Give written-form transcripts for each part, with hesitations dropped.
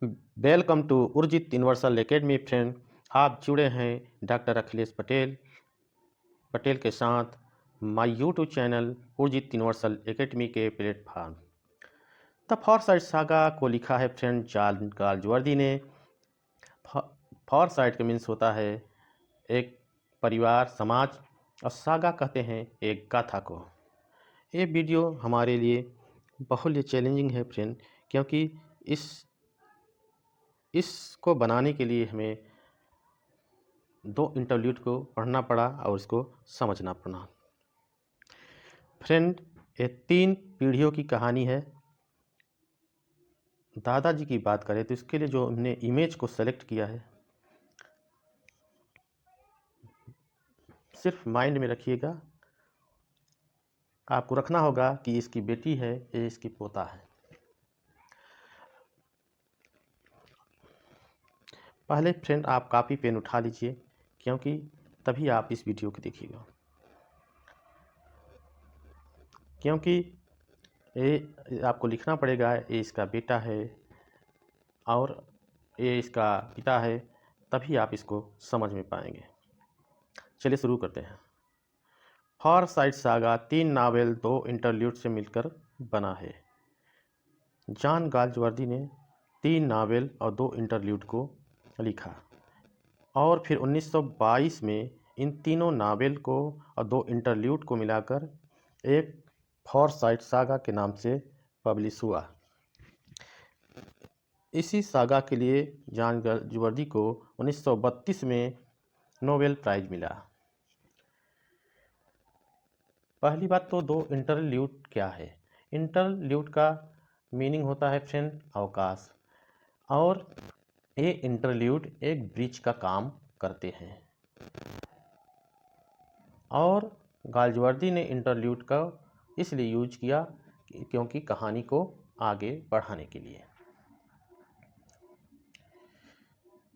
Welcome to Urjit Universal Academy friend. आप जुड़े हैं डॉक्टर अखिलेश पटेल के साथ my YouTube channel Urjit Universal Academy के प्लेटफॉर्म। द फॉरसाइट सागा को लिखा है फ्रेंड जॉन गाल्जवर्दी ने। फॉरसाइट का मीन्स होता है एक परिवार, समाज, और सागा कहते हैं एक गाथा को। ये वीडियो हमारे लिए बहुत ही चैलेंजिंग है फ्रेंड, क्योंकि इसको बनाने के लिए हमें 2 इंटरल्यूड को पढ़ना पड़ा और इसको समझना पड़ा। फ्रेंड, ये 3 पीढ़ियों की कहानी है। दादाजी की बात करें तो इसके लिए जो हमने इमेज को सेलेक्ट किया है, सिर्फ माइंड में रखिएगा। आपको रखना होगा कि इसकी बेटी है, ये इसकी पोता है। पहले फ्रेंड आप कॉपी पेन उठा लीजिए, क्योंकि तभी आप इस वीडियो को देखिएगा। क्योंकि ये आपको लिखना पड़ेगा, ये इसका बेटा है और ये इसका पिता है, तभी आप इसको समझ में पाएंगे। चलिए शुरू करते हैं। फॉरसाइट सागा 3 नावल 2 इंटरल्यूड से मिलकर बना है। जॉन गाल्जवर्दी ने 3 नावल और 2 इंटरल्यूड को लिखा और फिर 1922 में इन तीनों नावल को और 2 इंटरल्यूड को मिलाकर एक फॉरसाइट सागा के नाम से पब्लिश हुआ। इसी सागा के लिए जॉन गाल्जवर्दी को 1932 में नोबेल प्राइज मिला। पहली बात तो 2 इंटरल्यूड क्या है। इंटरल्यूड का मीनिंग होता है फ्रेंड अवकाश, और ये इंटरल्यूड एक ब्रिज का काम करते हैं। और गाल्जवर्दी ने इंटरल्यूड का इसलिए यूज किया क्योंकि कहानी को आगे बढ़ाने के लिए।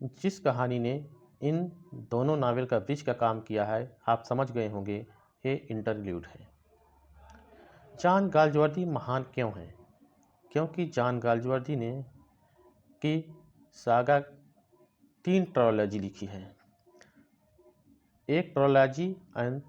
जिस कहानी ने इन दोनों नावल का ब्रिज का काम किया है, आप समझ गए होंगे, ये इंटरल्यूड है। जॉन गाल्जवर्दी महान क्यों है? क्योंकि जॉन गाल्जवर्दी ने की सागा 3 ट्रायलॉजी लिखी है। एक trilogy and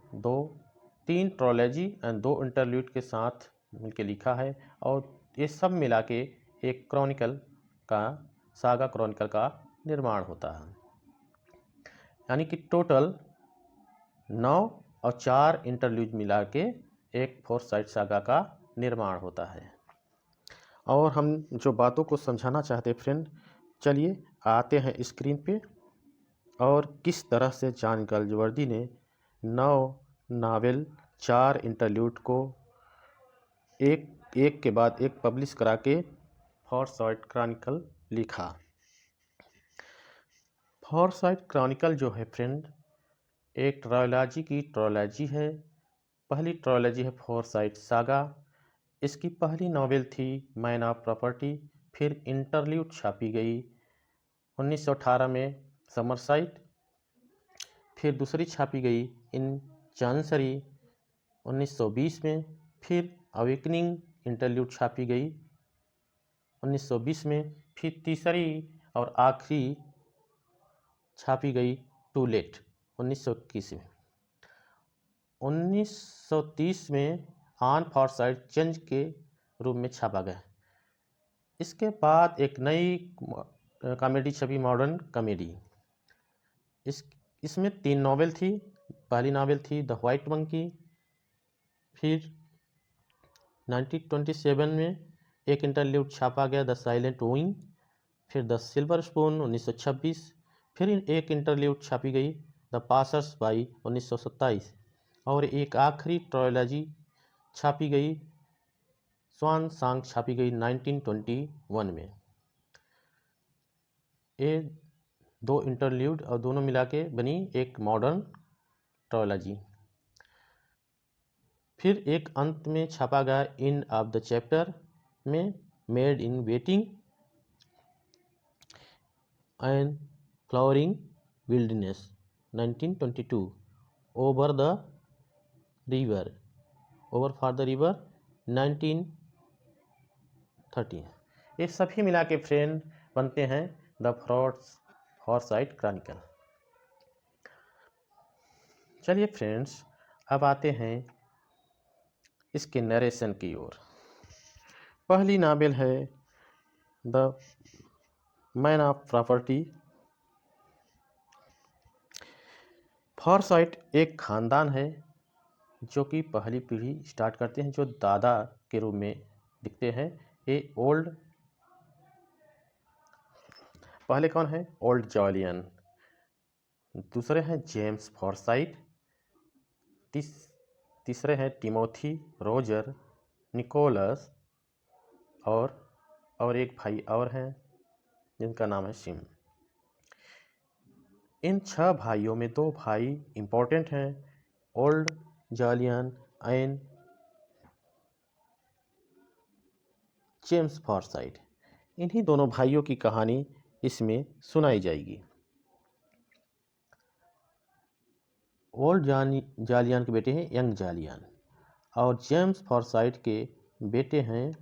3 trilogy and 2 interlude के साथ मिलकर लिखा है, और ये सब मिला के एक क्रॉनिकल का, सागा क्रॉनिकल का निर्माण होता है। यानी कि टोटल 9 और 4 इंटरल्यूड मिला के एक फॉरसाइट सागा का निर्माण होता है। और हम जो बातों को समझाना चाहते हैं फ्रेंड, चलिए आते हैं स्क्रीन पे, और किस तरह से जॉन गाल्जवर्दी ने 9 नावल 4 इंटरल्यूड को एक के बाद एक पब्लिश करा के फॉरसाइट क्रॉनिकल लिखा। फॉरसाइट क्रॉनिकल जो है फ्रेंड, एक ट्रायलॉजी की ट्रायलॉजी है। पहली ट्रायलॉजी है फॉरसाइट सागा। इसकी पहली नॉवेल थी मैन ऑफ प्रॉपर्टी, फिर इंटरल्यूड छापी गई 1918 में समरसाइट, फिर दूसरी छापी गई इन चांसरी 1920 में, फिर अवेकनिंग इंटरल्यूड छापी गई 1920 में, फिर तीसरी और आखिरी छापी गई टू लेट 1921 में। 1930 में ऑन फॉरसाइट चेंज के रूप में छापा गया। इसके बाद एक नई कॉमेडी छपी, मॉडर्न कॉमेडी। इसमें 3 नॉवेल थी। पहली नॉवेल थी द व्हाइट मंकी, फिर 1927 में एक इंटरल्यूड छापा गया द साइलेंट विंग, फिर द सिल्वर स्पून 1926, फिर एक इंटरल्यूड छापी गई द पासर्स बाई 1927, और एक आखिरी ट्रायलॉजी छापी गई, स्वान सॉन्ग छापी गई 1921 में। ये 2 इंटरल्यूड और दोनों मिला के बनी एक मॉडर्न ट्रायलॉजी। फिर एक अंत में छापा गया एंड ऑफ द चैप्टर में made in waiting and flowering wilderness 1922, over for the river 1930। ये सभी मिला के फ्रेंड बनते हैं द फॉरसाइट क्रॉनिकल। चलिए फ्रेंड्स, अब आते हैं इसके नरेशन की ओर। पहली नावल है the man of property. Forsyte एक खानदान है जो कि पहली पीढ़ी स्टार्ट करते हैं, जो दादा के रूप में दिखते हैं। ये पहले कौन है? ओल्ड जॉलियन। दूसरे हैं जेम्स फॉरसाइट। तीसरे हैं टिमोथी, रोजर, निकोलस और एक भाई और हैं जिनका नाम है सिम। इन 6 भाइयों में 2 भाई इम्पोर्टेंट हैं, old Jolyon and James Forsyte. इन्हीं दोनों भाइयों की कहानी इसमें सुनाई जाएगी। ओल्ड जालियन के बेटे हैं यंग जालियन और जेम्स फॉरसाइट के बेटे हैं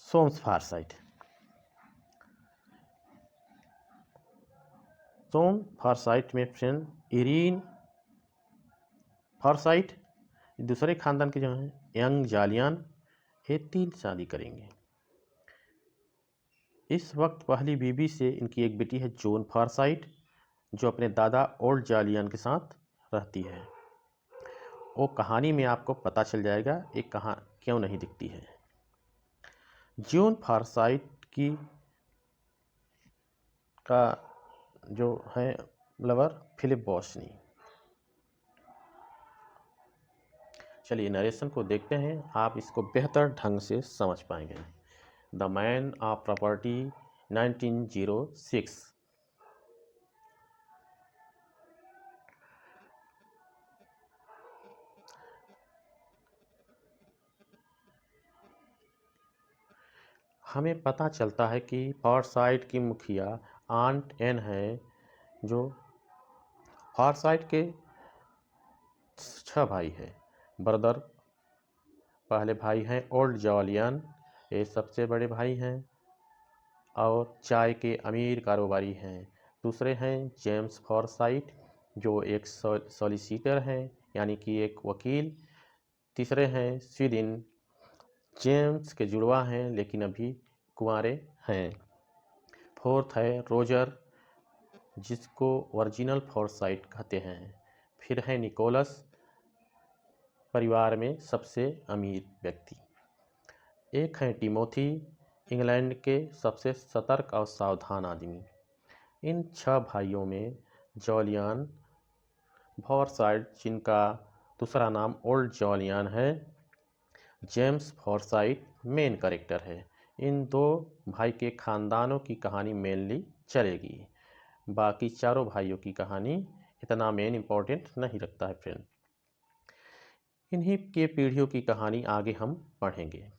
सोम्स फॉरसाइट। सोम फॉरसाइट में फ्रेंड इरीन फॉरसाइट दूसरे खानदान के जो हैं यंग जालियन, ये 3 शादी करेंगे। इस वक्त पहली बीवी से इनकी एक बेटी है जोन फॉरसाइट, जो अपने दादा ओल्ड जालियन के साथ रहती है। वो कहानी में आपको पता चल जाएगा ये कहाँ क्यों नहीं दिखती है। जोन फॉरसाइट का जो है लवर फिलिप बॉशनी। चलिए नरेशन को देखते हैं, आप इसको बेहतर ढंग से समझ पाएंगे। The man of property 1906। हमें पता चलता है कि फॉरसाइट की मुखिया आंट एन है, जो फॉरसाइट के 6 भाई है। ब्रदर पहले भाई हैं ओल्ड जॉलियन, ये सबसे बड़े भाई हैं और चाय के अमीर कारोबारी हैं। दूसरे हैं जेम्स फॉरसाइट, जो एक सॉलिसिटर हैं, यानी कि एक वकील। तीसरे हैं स्वीडन, जेम्स के जुड़वा हैं लेकिन अभी कुंवारे हैं। फोर्थ है रोजर, जिसको ओरिजिनल फॉरसाइट कहते हैं। फिर है निकोलस, परिवार में सबसे अमीर व्यक्ति। एक है टिमोथी, इंग्लैंड के सबसे सतर्क और सावधान आदमी। इन 6 भाइयों में जॉलियन फॉरसाइट, जिनका दूसरा नाम ओल्ड जॉलियन है, जेम्स फॉरसाइट मेन कैरेक्टर है। इन 2 भाई के खानदानों की कहानी मेनली चलेगी, बाकी चारों भाइयों की कहानी इतना मेन इम्पोर्टेंट नहीं रखता है फ्रेंड। इन्हीं के पीढ़ियों की कहानी आगे हम पढ़ेंगे।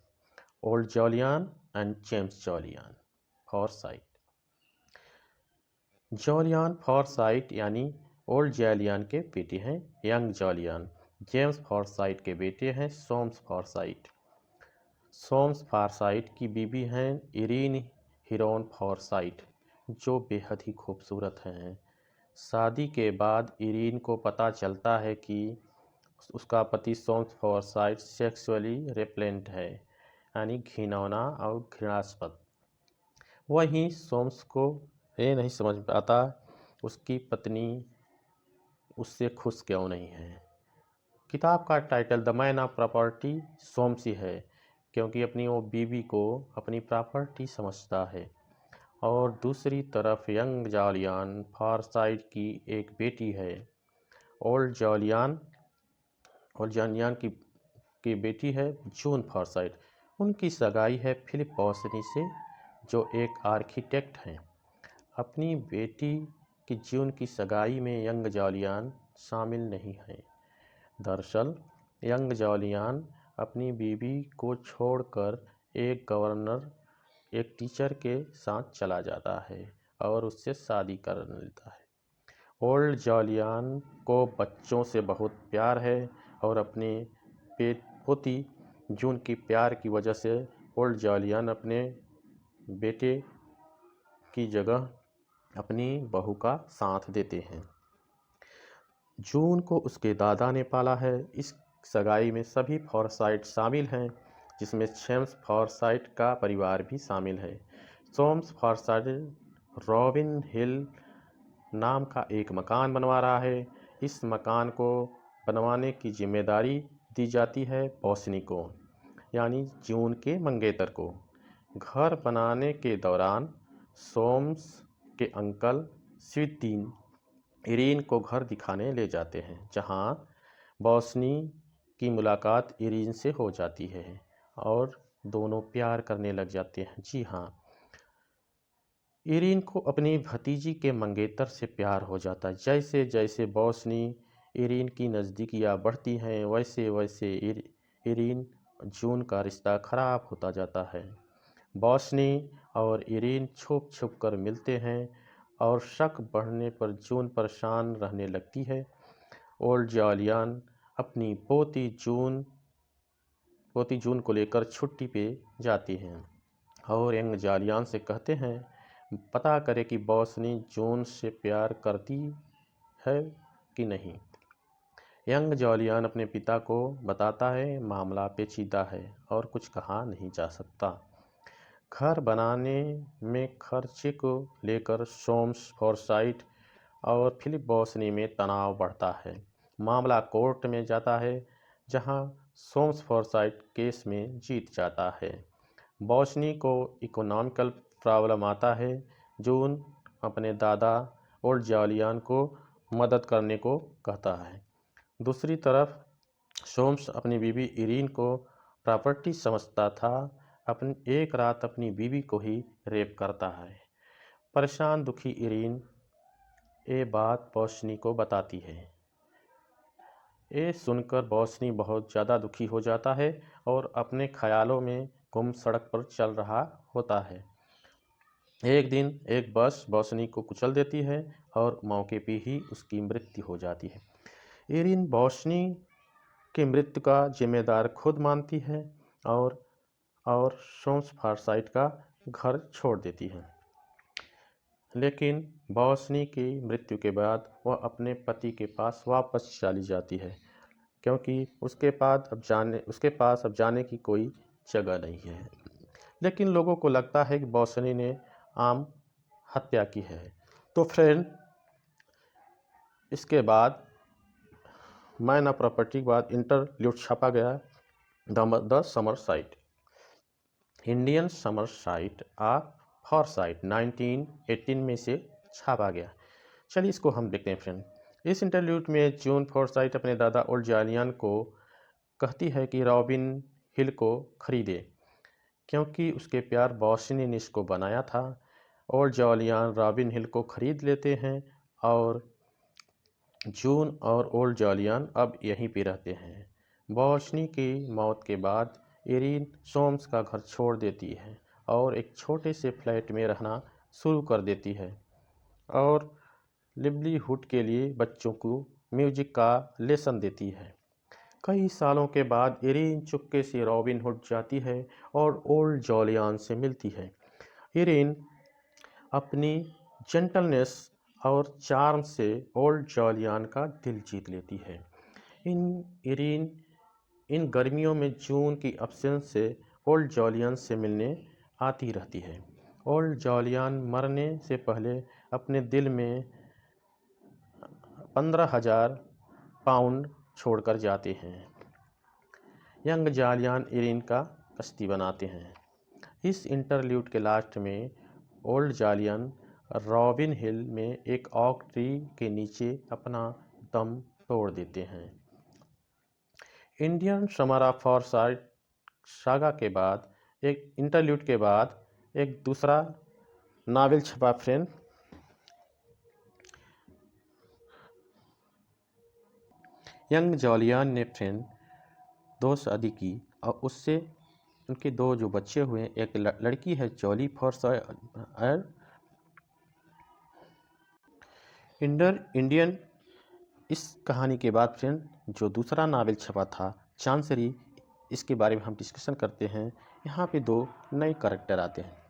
Old Jolyon and James Jolyon Forsyte. Jolyon Forsyte यानी ओल्ड जॉलियन के बेटे हैं यंग जॉलियन। जेम्स फॉरसाइट के बेटे हैं सोम्स फॉरसाइट। सोम्स फॉरसाइट की बीबी हैं इरीन हिरोन फॉरसाइट, जो बेहद ही खूबसूरत हैं। शादी के बाद इरीन को पता चलता है कि उसका पति सोम्स फॉरसाइट सेक्सुअली रेपलेंट है, यानी घिनौना और घृणास्पद। वहीं सोम्स को ये नहीं समझ आता उसकी पत्नी उससे खुश क्यों नहीं है। किताब का title the man of property Soames ही है, क्योंकि अपनी वो बीवी को अपनी प्रॉपर्टी समझता है। और दूसरी तरफ यंग जॉलियन फॉरसाइट की एक बेटी है ओल्ड जॉलियन की बेटी है जून फॉरसाइट। उनकी सगाई है फिलिप बॉशनी से, जो एक आर्किटेक्ट हैं। अपनी बेटी की जून की सगाई में यंग जॉलियन शामिल नहीं है। दरअसल यंग जॉलियन अपनी बीवी को छोड़कर एक टीचर के साथ चला जाता है और उससे शादी कर लेता है। ओल्ड जॉलियन को बच्चों से बहुत प्यार है और अपने पोती जून की प्यार की वजह से ओल्ड जॉलियन अपने बेटे की जगह अपनी बहू का साथ देते हैं। जून को उसके दादा ने पाला है। इस सगाई में सभी फॉरसाइट शामिल हैं, जिसमें जेम्स फॉरसाइट का परिवार भी शामिल है। सोम्स फॉरसाइट रॉबिन हिल नाम का एक मकान बनवा रहा है। इस मकान को बनवाने की जिम्मेदारी दी जाती है बॉसनी को, यानी जून के मंगेतर को। घर बनाने के दौरान सोम्स के अंकल स्वीटीन इरीन को घर दिखाने ले जाते हैं, जहां बॉसनी की मुलाकात इरीन से हो जाती है और दोनों प्यार करने लग जाते हैं। जी हाँ, इरीन को अपनी भतीजी के मंगेतर से प्यार हो जाता है। जैसे जैसे बॉसनी इरीन की नज़दीकियाँ बढ़ती हैं, वैसे वैसे इरीन जून का रिश्ता खराब होता जाता है। बॉसनी और इरीन छुप छुप कर मिलते हैं और शक बढ़ने पर जून परेशान रहने लगती है। ओल्ड जॉलियन अपनी पोती जून को लेकर छुट्टी पे जाती हैं और यंग जॉलियन से कहते हैं पता करे कि बॉसनी जून से प्यार करती है कि नहीं। यंग जॉलियन अपने पिता को बताता है मामला पेचीदा है और कुछ कहा नहीं जा सकता। घर बनाने में खर्चे को लेकर सोम्स फॉरसाइट और फिलिप बॉसनी में तनाव बढ़ता है। मामला कोर्ट में जाता है, जहां सोम्स फॉरसाइट केस में जीत जाता है। बॉसनी को इकोनॉमिकल प्रॉब्लम आता है। जून अपने दादा ओल्ड जॉलियन को मदद करने को कहता है। दूसरी तरफ सोम्स अपनी बीवी इरीन को प्रॉपर्टी समझता था। एक रात अपनी बीवी को ही रेप करता है। परेशान दुखी इरीन ये बात बॉसनी को बताती है। ये सुनकर बॉसनी बहुत ज़्यादा दुखी हो जाता है और अपने ख्यालों में गुम सड़क पर चल रहा होता है। एक दिन एक बस बॉसनी को कुचल देती है और मौके पे ही उसकी मृत्यु हो जाती है। इरीन बॉसनी की मृत्यु का जिम्मेदार खुद मानती है और सोम्स फॉरसाइट का घर छोड़ देती है। लेकिन बॉसनी की मृत्यु के बाद वह अपने पति के पास वापस चली जाती है, क्योंकि उसके पास अब जाने की कोई जगह नहीं है। लेकिन लोगों को लगता है कि बॉसनी ने आम हत्या की है। तो फ्रेंड, इसके बाद मैन ऑफ प्रॉपर्टी के बाद इंटरल्यूड छापा गया the summer site, Indian summer site of Forsyte 1918 में से छापा गया। चलिए इसको हम देखते हैं फ्रेंड। इस इंटरल्यूड में जून फॉरसाइट अपने दादा ओल्ड जॉलियन को कहती है कि रॉबिन हिल को खरीदे, क्योंकि उसके प्यार बॉसनी ने इसको बनाया था। ओल्ड जॉलियन रॉबिन हिल को खरीद लेते हैं और जून और ओल्ड जॉलियन अब यहीं पे रहते हैं। बॉसनी की मौत के बाद इरीन सोम्स का घर छोड़ देती है और एक छोटे से फ्लैट में रहना शुरू कर देती है और लिवलीहुड के लिए बच्चों को म्यूजिक का लेसन देती है। कई सालों के बाद इरीन चुपके से रॉबिन हुड जाती है और ओल्ड जॉलियन से मिलती है। इरीन अपनी जेंटलनेस और चार्म से ओल्ड जॉलियन का दिल जीत लेती है। इरीन इन गर्मियों में जून की एब्सेंस से ओल्ड जॉलियन से मिलने आती रहती है। ओल्ड जॉलियन मरने से पहले अपने दिल में 15,000 पाउंड छोड़कर जाते हैं। यंग जॉलियन इरीन का कश्ती बनाते हैं। इस इंटरल्यूड के लास्ट में ओल्ड जॉलियन रॉबिन हिल में एक ऑक ट्री के नीचे अपना दम तोड़ देते हैं। Indian summer of Forsyte saga के बाद एक इंटरल्यूड के बाद एक दूसरा नावल छपा फ्रेंड। यंग जॉलियन ने फ्रेंड 2 शादी की और उससे उनके 2 जो बच्चे हुए, एक लड़की है जॉली फॉरसाइट। इंडियन इस कहानी के बाद फ्रेंड जो दूसरा नावल छपा था चांसरी इसके बारे में हम डिस्कशन करते हैं। यहाँ पे दो नए कैरेक्टर आते हैं।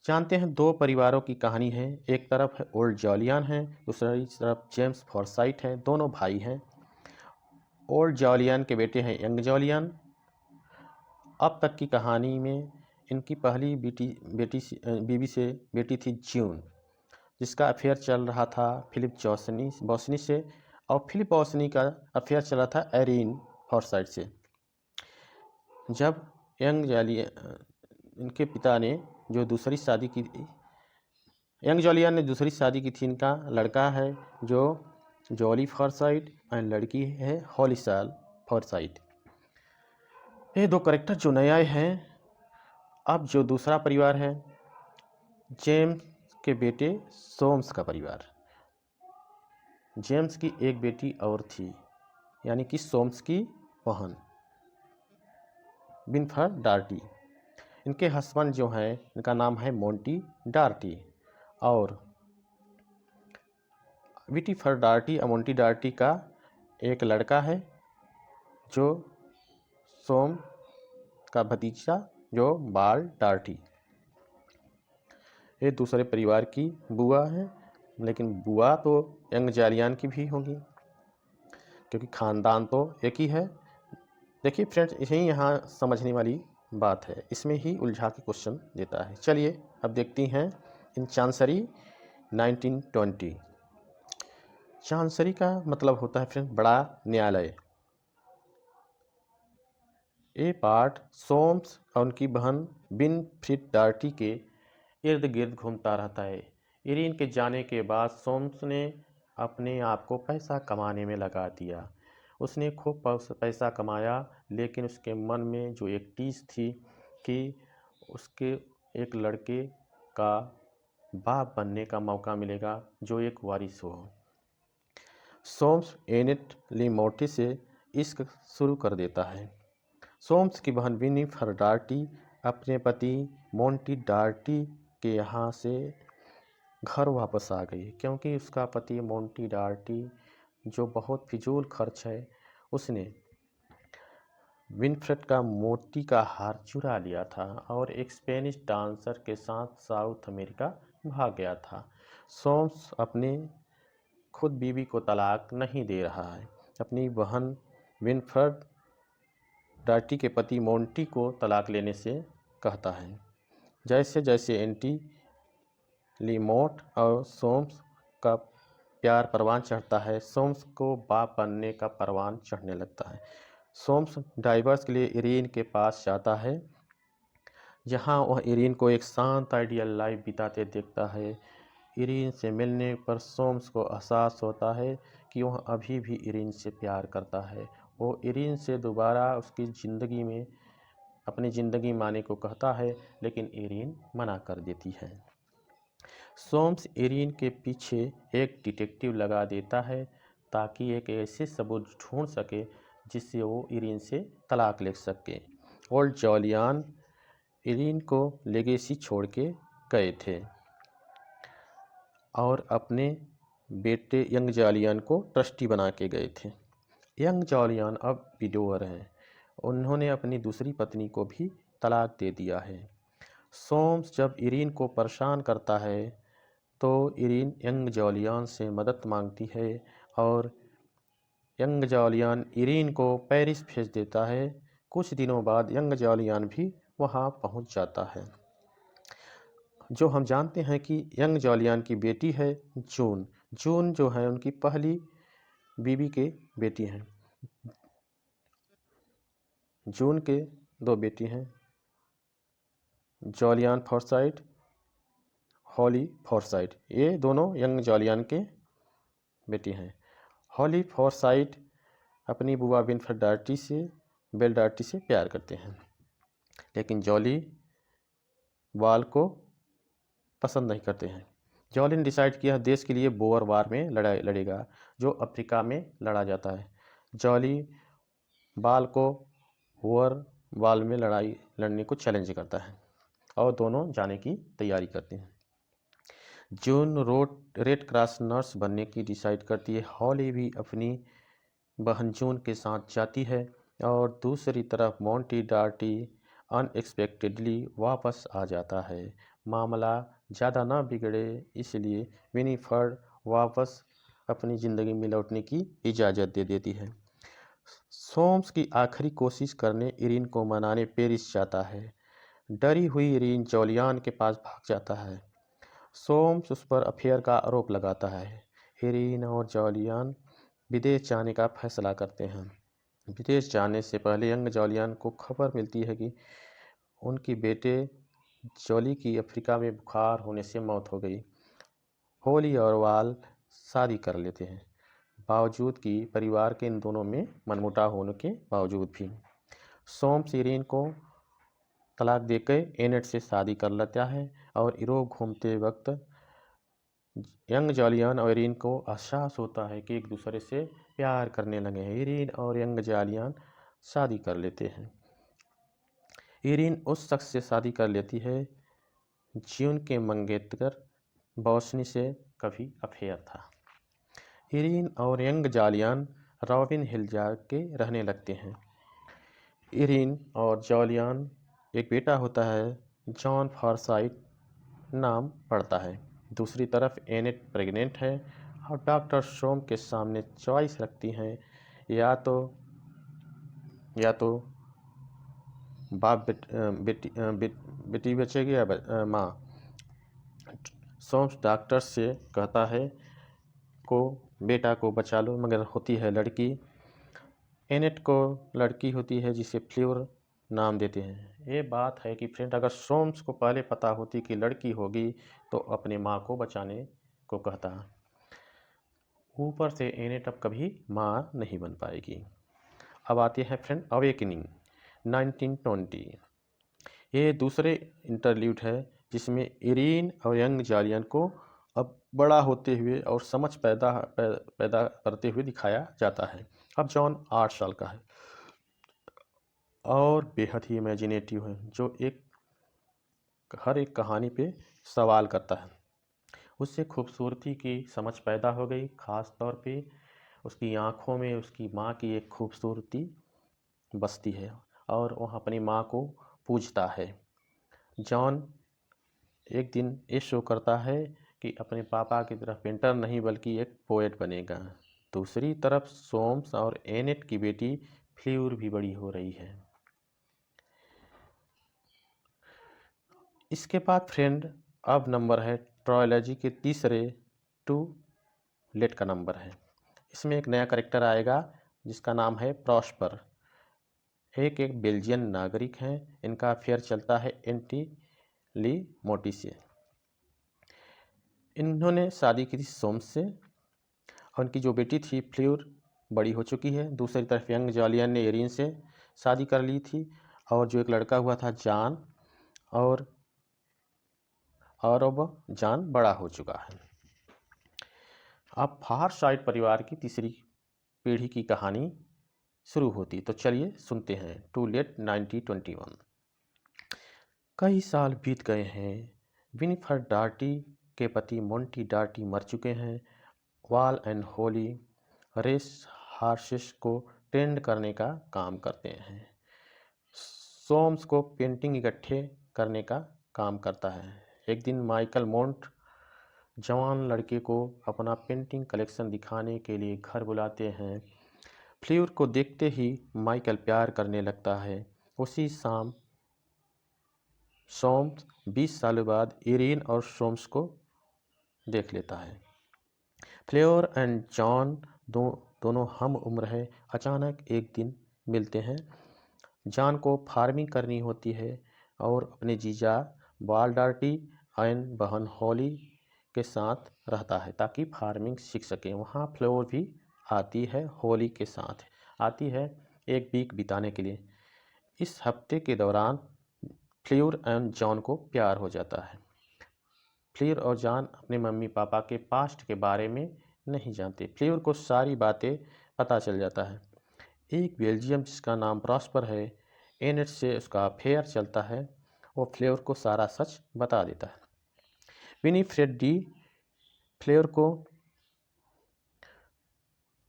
जानते हैं, दो परिवारों की कहानी है। एक तरफ है ओल्ड जॉलियन है, दूसरी तरफ जेम्स फॉरसाइट है। दोनों भाई हैं। ओल्ड जॉलियन के बेटे हैं यंग जॉलियन। अब तक की कहानी में इनकी पहली बीवी से बेटी थी जून, जिसका अफेयर चल रहा था फिलिप बॉसनी से, और फिलिप बॉसनी का अफेयर चला था एरिन फॉरसाइट से। जब यंग जॉलियन इनके पिता ने जो दूसरी शादी की, यंग जॉलियन ने दूसरी शादी की थी। इनका लड़का है जो जॉली फॉरसाइट और लड़की है हॉलिसाल फॉरसाइट। ये दो कैरेक्टर जो नए आए हैं। अब जो दूसरा परिवार है, जेम्स के बेटे सोम्स का परिवार। जेम्स की एक बेटी और थी, यानी कि सोम्स की बहन विनफ्रेड डार्टी। इनके हस्बैंड जो हैं, इनका नाम है मोंटी डार्टी। और विटिफर डार्टी और मोंटी डार्टी का एक लड़का है जो सोम का भतीजा, जो बाल डार्टी। ये दूसरे परिवार की बुआ है, लेकिन बुआ तो यंग जॉलियन की भी होगी, क्योंकि खानदान तो एक ही है। देखिए फ्रेंड्स, यही यहाँ समझने वाली बात है, इसमें ही उलझा के क्वेश्चन देता है। चलिए अब देखती हैं इन चांसरी 1920। चांसरी का मतलब होता है फ्रेंड्स बड़ा न्यायालय। ये पार्ट सोम्स और उनकी बहन विनफ्रेड डार्टी के इर्द गिर्द घूमता रहता है। इरीन के जाने के बाद सोम्स ने अपने आप को पैसा कमाने में लगा दिया। उसने खूब पैसा कमाया, लेकिन उसके मन में जो एक टीस थी कि उसके एक लड़के का बाप बनने का मौका मिलेगा जो एक वारिस हो। सोम्स एनेट लिमोटी से इश्क शुरू कर देता है। सोम्स की बहन विनिफर डार्टी अपने पति मोंटी डार्टी के यहाँ से घर वापस आ गई, क्योंकि उसका पति मोंटी डार्टी जो बहुत फिजूल खर्च है, उसने विनफ्रेड का मोती का हार चुरा लिया था और एक स्पेनिश डांसर के साथ साउथ अमेरिका भाग गया था। सोम्स अपने खुद बीवी को तलाक नहीं दे रहा है, अपनी बहन विनफ्रेड डार्टी के पति मोंटी को तलाक लेने से कहता है। जैसे जैसे एंटी लिमोट और सोम्स का प्यार परवान चढ़ता है, सोम्स को बाप बनने का परवान चढ़ने लगता है। सोम्स डाइवर्स के लिए इरीन के पास जाता है, जहां वह इरीन को एक शांत आइडियल लाइफ बिताते देखता है। इरीन से मिलने पर सोम्स को एहसास होता है कि वह अभी भी इरीन से प्यार करता है। वो इरीन से दोबारा उसकी ज़िंदगी में अपनी ज़िंदगी माने को कहता है, लेकिन इरीन मना कर देती है। सोम्स इरीन के पीछे एक डिटेक्टिव लगा देता है ताकि एक ऐसे सबूत ढूंढ सके जिससे वो इरीन से तलाक ले सके। ओल्ड जॉलियन इरीन को लेगेसी छोड़ के गए थे और अपने बेटे यंग जॉलियन को ट्रस्टी बना के गए थे। यंग जॉलियन अब विडोवर हैं। उन्होंने अपनी दूसरी पत्नी को भी तलाक दे दिया है। सोम्स जब इरीन को परेशान करता है तो इरीन यंग जॉलियन से मदद मांगती है और यंग जॉलियन इरीन को पेरिस भेज देता है। कुछ दिनों बाद यंग जॉलियन भी वहां पहुंच जाता है। जो हम जानते हैं कि यंग जॉलियन की बेटी है जून। जून जो है उनकी पहली बीवी के बेटी हैं। जून के दो बेटी हैं, जॉलियन फॉरसाइट, हॉली फॉरसाइट। ये दोनों यंग जॉलियन के बेटी हैं। हॉली फॉरसाइट अपनी बुआ विनफ्रेड डार्टी से बेल डार्टी से प्यार करते हैं, लेकिन जॉली वाल को पसंद नहीं करते हैं। जॉली ने डिसाइड किया देश के लिए बोअर वार में लड़ाई लड़ेगा, जो अफ्रीका में लड़ा जाता है। जॉली बाल को बोअर वाल में लड़ाई लड़ने को चैलेंज करता है और दोनों जाने की तैयारी करते हैं। जून रेड क्रॉस नर्स बनने की डिसाइड करती है। हॉली भी अपनी बहन जून के साथ जाती है। और दूसरी तरफ मोंटी डार्टी अनएक्सपेक्टेडली वापस आ जाता है। मामला ज़्यादा ना बिगड़े इसलिए विनीफर्ड वापस अपनी ज़िंदगी में लौटने की इजाज़त दे देती है। सोम्स की आखिरी कोशिश करने इरीन को मनाने पेरिस जाता है। डरी हुई इरीन जॉलियान के पास भाग जाता है। सोम्स उस पर अफेयर का आरोप लगाता है। इरीन और जॉलियान विदेश जाने का फैसला करते हैं। विदेश जाने से पहले यंग जॉलियान को खबर मिलती है कि उनकी बेटे जॉली की अफ्रीका में बुखार होने से मौत हो गई। होली और वाल शादी कर लेते हैं, बावजूद कि परिवार के इन दोनों में मनमुटाव होने के बावजूद भी। सोम्स इरीन को तलाक देकर एनेट से शादी कर लेता है और यूरोप घूमते वक्त यंग जॉलियन और इरीन को एहसास होता है कि एक दूसरे से प्यार करने लगे हैं। इरीन और यंग जॉलियन शादी कर लेते हैं। इरीन उस शख्स से शादी कर लेती है जिनके मंगेतर बॉसनी से कभी अफेयर था। इरीन और यंग जॉलियन रॉबिन हिल जाके रहने लगते हैं। इरीन और जॉलियन एक बेटा होता है, जॉन फॉरसाइट नाम पड़ता है। दूसरी तरफ एनेट प्रेग्नेंट है और डॉक्टर सोम के सामने चॉइस रखती हैं, या तो बाप बेटी बचेगी या माँ। सोम्स डॉक्टर से कहता है को बेटा को बचा लो, मगर होती है लड़की। एनेट को लड़की होती है जिसे फ्ल्योर नाम देते हैं। ये बात है कि फ्रेंड, अगर सोम्स को पहले पता होती कि लड़की होगी तो अपने माँ को बचाने को कहता। ऊपर से एनेट अब कभी माँ नहीं बन पाएगी। अब आती है फ्रेंड अवेकनिंग 1920। ये दूसरे इंटरल्यूड है जिसमें इरीन और यंग जॉलियन को अब बड़ा होते हुए और समझ पैदा करते हुए दिखाया जाता है। अब जॉन 8 साल का है और बेहद ही इमेजिनेटिव है, जो हर एक कहानी पे सवाल करता है। उससे खूबसूरती की समझ पैदा हो गई, ख़ास तौर पे उसकी आँखों में उसकी माँ की एक खूबसूरती बसती है और वह अपनी माँ को पूजता है। जॉन एक दिन ये शो करता है कि अपने पापा की तरह पेंटर नहीं बल्कि एक पोएट बनेगा। दूसरी तरफ सोम्स और एनेट की बेटी फ्ल्यूर भी बड़ी हो रही है। इसके बाद फ्रेंड अब नंबर है ट्रायोलॉजी के तीसरे टू लेट का नंबर है। इसमें एक नया करेक्टर आएगा जिसका नाम है प्रॉस्पर। एक बेल्जियन नागरिक हैं। इनका अफेयर चलता है एंटी ली मोटी से। इन्होंने शादी की थी सोम्स से और उनकी जो बेटी थी फ्ल्यूर बड़ी हो चुकी है। दूसरी तरफ यंग जॉलियन ने इरीन से शादी कर ली थी और जो एक लड़का हुआ था जॉन, और अब जॉन बड़ा हो चुका है। अब फारसाइट परिवार की तीसरी पीढ़ी की कहानी शुरू होती। तो चलिए सुनते हैं टू लेट 1921। कई साल बीत गए हैं। विनिफर डार्टी के पति मोंटी डार्टी मर चुके हैं। वाल एंड होली रेस हार्सेस को ट्रेंड करने का काम करते हैं। सोम्स को पेंटिंग इकट्ठे करने का काम करता है। एक दिन माइकल मोंट जवान लड़के को अपना पेंटिंग कलेक्शन दिखाने के लिए घर बुलाते हैं। फ्ल्यूर को देखते ही माइकल प्यार करने लगता है। उसी शाम सोम्स 20 सालों बाद इरीन और सोम्स को देख लेता है। फ्ल्योर एंड जॉन दोनों हम उम्र है। अचानक एक दिन मिलते हैं। जॉन को फार्मिंग करनी होती है और अपने जीजा वाल डार्टी एंड बहन हॉली के साथ रहता है ताकि फार्मिंग सीख सके। वहाँ फ्लोर भी आती है, होली के साथ आती है एक वीक बिताने के लिए। इस हफ्ते के दौरान फ्ल्योर एंड जॉन को प्यार हो जाता है। फ्ल्योर और जॉन अपने मम्मी पापा के पास्ट के बारे में नहीं जानते। फ्ल्योर को सारी बातें पता चल जाता है। एक बेल्जियम जिसका नाम प्रॉस्पर है, एनेट से उसका अफेयर चलता है। वो फ्ल्योर को सारा सच बता देता है। विनीफ्रेड डी फ्ल्योर को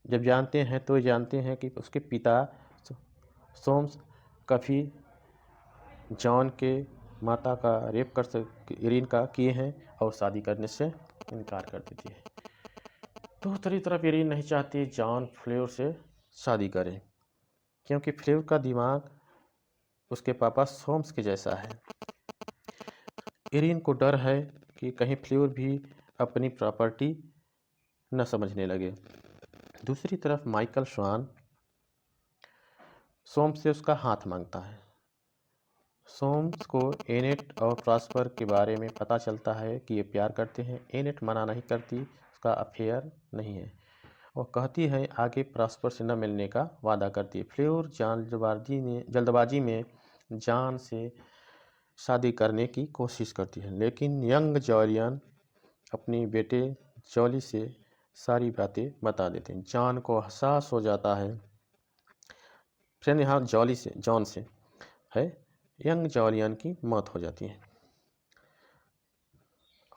जब जानते हैं तो जानते हैं कि उसके पिता सोम्स काफ़ी जॉन के माता का रेप कर इरीन का किए हैं और शादी करने से इनकार कर देती है। दूसरी तरफ इरीन नहीं चाहती जॉन फ्लेवर से शादी करे, क्योंकि फ्लेवर का दिमाग उसके पापा सोम्स के जैसा है। इरीन को डर है कि कहीं फ्लेवर भी अपनी प्रॉपर्टी न समझने लगे। दूसरी तरफ माइकल स्वान सोम्स से उसका हाथ मांगता है। सोम्स को एनेट और प्रॉस्पर के बारे में पता चलता है कि ये प्यार करते हैं। एनेट मना नहीं करती, उसका अफेयर नहीं है। वो कहती है आगे प्रॉस्पर से न मिलने का वादा करती है। फ्लेवर जल्दबाजी में जॉन से शादी करने की कोशिश करती है, लेकिन यंग जॉलियन अपनी बेटे जॉली से सारी बातें बता देते हैं। जॉन को एहसास हो जाता है, फ्रेंड यहाँ जॉन से है, यंग जॉलियन की मौत हो जाती है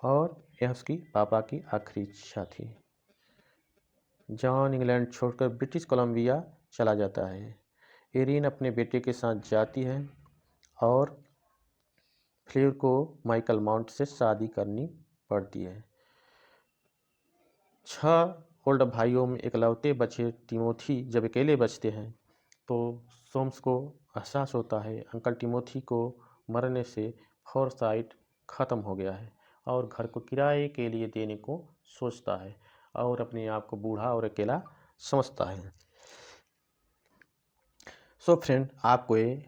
और यह उसकी पापा की आखिरी इच्छा थी। जॉन इंग्लैंड छोड़कर ब्रिटिश कोलंबिया चला जाता है। इरीन अपने बेटे के साथ जाती है और फ्लेवर को माइकल माउंट से शादी करनी पड़ती है। 6 ओल्ड भाइयों में इकलौते बचे टिमोथी जब अकेले बचते हैं तो सोम्स को एहसास होता है अंकल टिमोथी को मरने से फोरसाइट ख़त्म हो गया है और घर को किराए के लिए देने को सोचता है और अपने आप को बूढ़ा और अकेला समझता है। सो फ्रेंड, आपको ये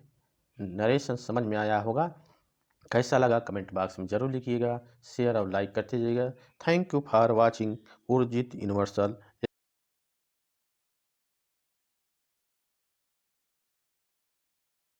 नरेशन समझ में आया होगा। कैसा लगा कमेंट बॉक्स में ज़रूर लिखिएगा, शेयर और लाइक करते जाइएगा। Thank you for watching Urjit universal